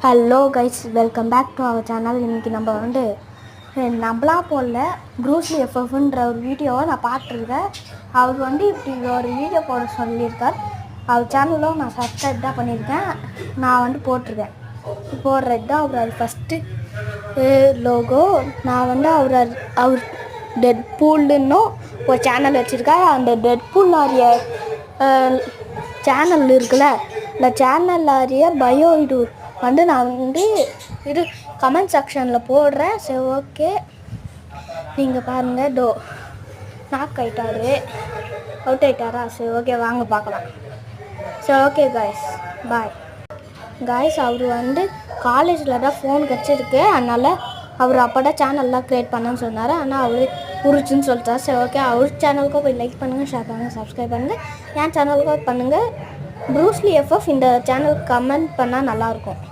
Hello guys, welcome back to our channel. இன்றைக்கி நம்ம நம்மளா போடல, ப்ரூஸ்லி எஃப்எஃப்ன்ற ஒரு வீடியோவை நான் பார்த்துருக்கேன். அவர் இப்படி ஒரு வீடியோ போட சொல்லியிருக்கார். அவர் சேனலும் நான் சப்ஸ்கிரைப் தான் பண்ணியிருக்கேன். நான் போட்டிருக்கேன். போடுறது தான் அவர் ஃபஸ்ட்டு லோகோ. நான் அவர் டெட் பூல்னும் ஒரு சேனல் வச்சுருக்கார். அந்த டெட் பூல் ஆரிய சேனல் இருக்குல்ல, இந்த சேனல் ஆரிய பயோ இது நான் இது கமெண்ட் செக்ஷனில் போடுறேன். சரி, ஓகே, நீங்கள் பாருங்கள். நாக் ஆகிட்டாரு, அவுட் ஆகிட்டாரா? சரி, ஓகே, வாங்க பார்க்கலாம். சரி, ஓகே காய்ஸ், பாய் காய்ஸ். அவர் காலேஜில் தான் ஃபோன் கிடச்சிருக்கு, அதனால் அவர் அப்போ தான் சேனல்லாம் க்ரியேட் பண்ணன்னு சொன்னார். ஆனால் அவர் உரிச்சுன்னு சொல்லிட்டார். சரி, ஓகே, அவர் சேனலுக்கும் போய் லைக் பண்ணுங்கள், ஷேர் பண்ணுங்கள், சப்ஸ்கிரைப் பண்ணுங்கள். என் சேனலுக்கும் பண்ணுங்கள். ப்ரூஸ்லி எஃப்எஃப் இந்த சேனலுக்கு கமெண்ட் பண்ணால் நல்லாயிருக்கும்.